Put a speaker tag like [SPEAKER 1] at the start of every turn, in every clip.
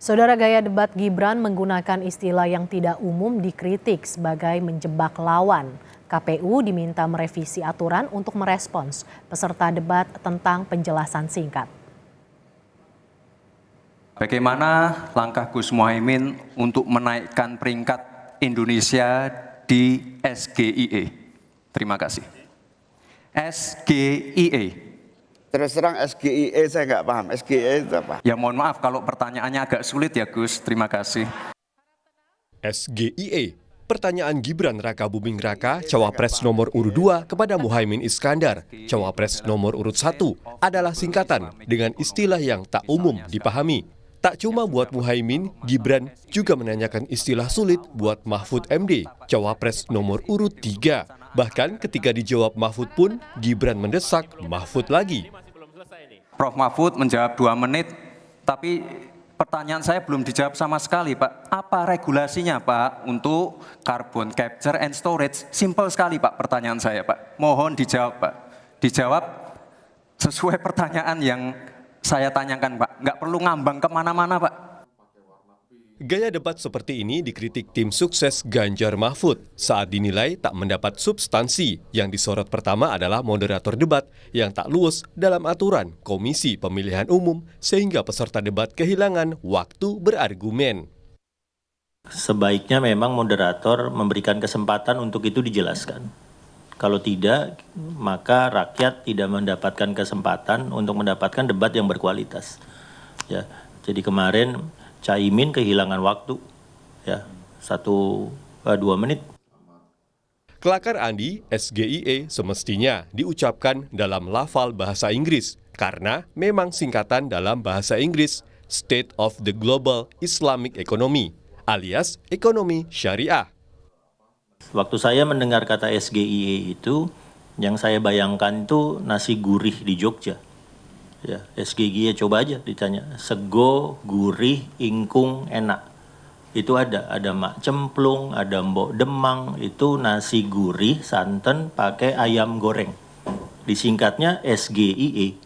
[SPEAKER 1] Saudara, gaya debat Gibran menggunakan istilah yang tidak umum dikritik sebagai menjebak lawan. KPU diminta merevisi aturan untuk merespons peserta debat tentang penjelasan singkat.
[SPEAKER 2] Bagaimana langkah Gus Muhaimin untuk menaikkan peringkat Indonesia di SGIE? Terima kasih. SGIE.
[SPEAKER 3] Terus terang SGIE saya nggak paham. SGIE itu apa?
[SPEAKER 2] Ya mohon maaf kalau pertanyaannya agak sulit ya Gus. Terima kasih.
[SPEAKER 4] SGIE, pertanyaan Gibran Rakabuming Raka, Cawapres nomor urut 2 kepada Muhaimin Iskandar, Cawapres nomor urut 1, adalah singkatan dengan istilah yang tak umum dipahami. Tak cuma buat Muhaimin, Gibran juga menanyakan istilah sulit buat Mahfud MD, Cawapres nomor urut 3. Bahkan ketika dijawab Mahfud pun, Gibran mendesak Mahfud lagi.
[SPEAKER 2] Prof. Mahfud menjawab 2 menit, tapi pertanyaan saya belum dijawab sama sekali, Pak. Apa regulasinya, Pak, untuk carbon capture and storage? Simpel sekali, Pak, pertanyaan saya, Pak. Mohon dijawab, Pak. Dijawab sesuai pertanyaan yang saya tanyakan, Pak. Nggak perlu ngambang kemana-mana, Pak.
[SPEAKER 4] Gaya debat seperti ini dikritik tim sukses Ganjar Mahfud saat dinilai tak mendapat substansi. Yang disorot pertama adalah moderator debat yang tak luwes dalam aturan Komisi Pemilihan Umum sehingga peserta debat kehilangan waktu berargumen.
[SPEAKER 5] Sebaiknya memang moderator memberikan kesempatan untuk itu dijelaskan. Kalau tidak, maka rakyat tidak mendapatkan kesempatan untuk mendapatkan debat yang berkualitas. Ya, jadi kemarin Caimin kehilangan waktu, ya 1-2 menit.
[SPEAKER 4] Kelakar Andi, SGIE semestinya diucapkan dalam lafal bahasa Inggris karena memang singkatan dalam bahasa Inggris State of the Global Islamic Economy alias ekonomi syariah.
[SPEAKER 5] Waktu saya mendengar kata SGIE itu, yang saya bayangkan itu nasi gurih di Jogja. Ya, SGIE coba aja ditanya, sego, gurih, ingkung, enak. Itu ada mak cemplung, ada mbok demang, itu nasi gurih, santan, pakai ayam goreng. Disingkatnya SGIE.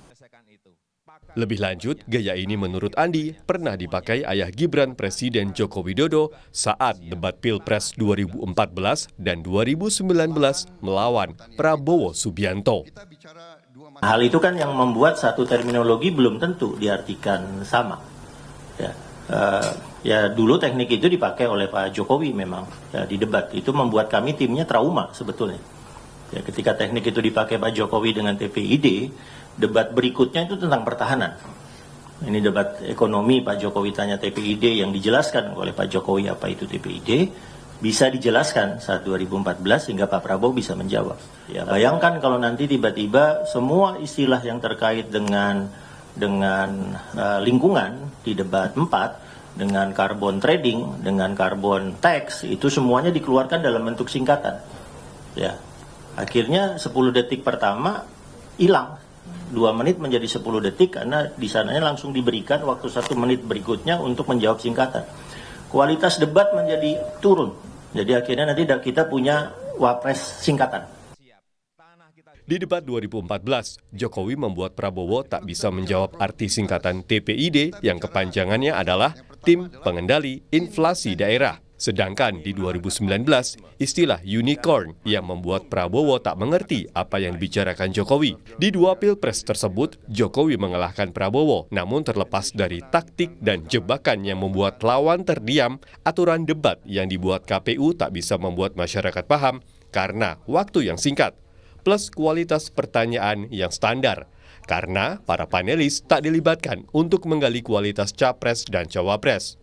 [SPEAKER 4] Lebih lanjut, gaya ini menurut Andi pernah dipakai ayah Gibran Presiden Joko Widodo saat debat Pilpres 2014 dan 2019 melawan Prabowo Subianto.
[SPEAKER 5] Hal itu kan yang membuat satu terminologi belum tentu diartikan sama. Ya dulu teknik itu dipakai oleh Pak Jokowi memang ya, di debat. Itu membuat kami timnya trauma sebetulnya. Ya, ketika teknik itu dipakai Pak Jokowi dengan TPID, debat berikutnya itu tentang pertahanan. Ini debat ekonomi, Pak Jokowi tanya TPID yang dijelaskan oleh Pak Jokowi apa itu TPID. Bisa dijelaskan saat 2014 sehingga Pak Prabowo bisa menjawab. Ya, bayangkan kalau nanti tiba-tiba semua istilah yang terkait dengan lingkungan di debat 4, dengan carbon trading, dengan carbon tax, itu semuanya dikeluarkan dalam bentuk singkatan. Ya, akhirnya 10 detik pertama hilang. 2 menit menjadi 10 detik karena di sananya langsung diberikan waktu 1 menit berikutnya untuk menjawab singkatan. Kualitas debat menjadi turun. Jadi akhirnya nanti kita punya wapres singkatan.
[SPEAKER 4] Di debat 2014, Jokowi membuat Prabowo tak bisa menjawab arti singkatan TPID yang kepanjangannya adalah Tim Pengendali Inflasi Daerah. Sedangkan di 2019, istilah unicorn yang membuat Prabowo tak mengerti apa yang dibicarakan Jokowi. Di 2 pilpres tersebut, Jokowi mengalahkan Prabowo, namun terlepas dari taktik dan jebakan yang membuat lawan terdiam, aturan debat yang dibuat KPU tak bisa membuat masyarakat paham karena waktu yang singkat, plus kualitas pertanyaan yang standar. Karena para panelis tak dilibatkan untuk menggali kualitas capres dan cawapres.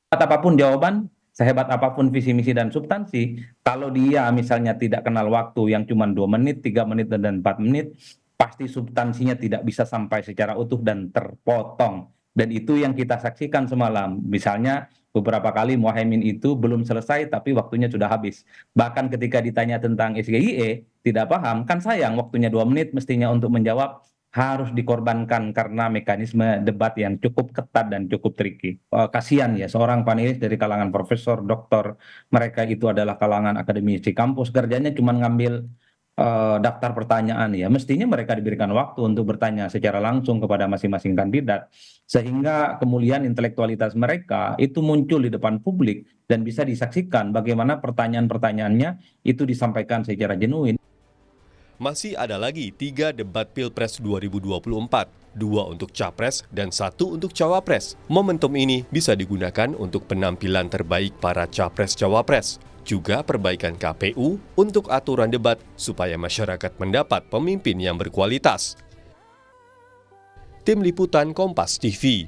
[SPEAKER 6] Apapun jawaban, sehebat apapun visi misi dan substansi, kalau dia misalnya tidak kenal waktu yang cuma 2 menit, 3 menit, dan 4 menit, pasti substansinya tidak bisa sampai secara utuh dan terpotong. Dan itu yang kita saksikan semalam. Misalnya beberapa kali Muhaimin itu belum selesai tapi waktunya sudah habis. Bahkan ketika ditanya tentang SGIE, tidak paham, kan sayang waktunya 2 menit mestinya untuk menjawab, harus dikorbankan karena mekanisme debat yang cukup ketat dan cukup tricky. Kasihan ya, seorang panelis dari kalangan profesor, doktor, mereka itu adalah kalangan akademisi kampus, kerjanya cuma ngambil daftar pertanyaan ya, mestinya mereka diberikan waktu untuk bertanya secara langsung kepada masing-masing kandidat, sehingga kemudian intelektualitas mereka itu muncul di depan publik dan bisa disaksikan bagaimana pertanyaan-pertanyaannya itu disampaikan secara genuin.
[SPEAKER 4] Masih ada lagi 3 debat Pilpres 2024, 2 untuk Capres dan 1 untuk Cawapres. Momentum ini bisa digunakan untuk penampilan terbaik para Capres-Cawapres, juga perbaikan KPU untuk aturan debat supaya masyarakat mendapat pemimpin yang berkualitas. Tim Liputan Kompas TV.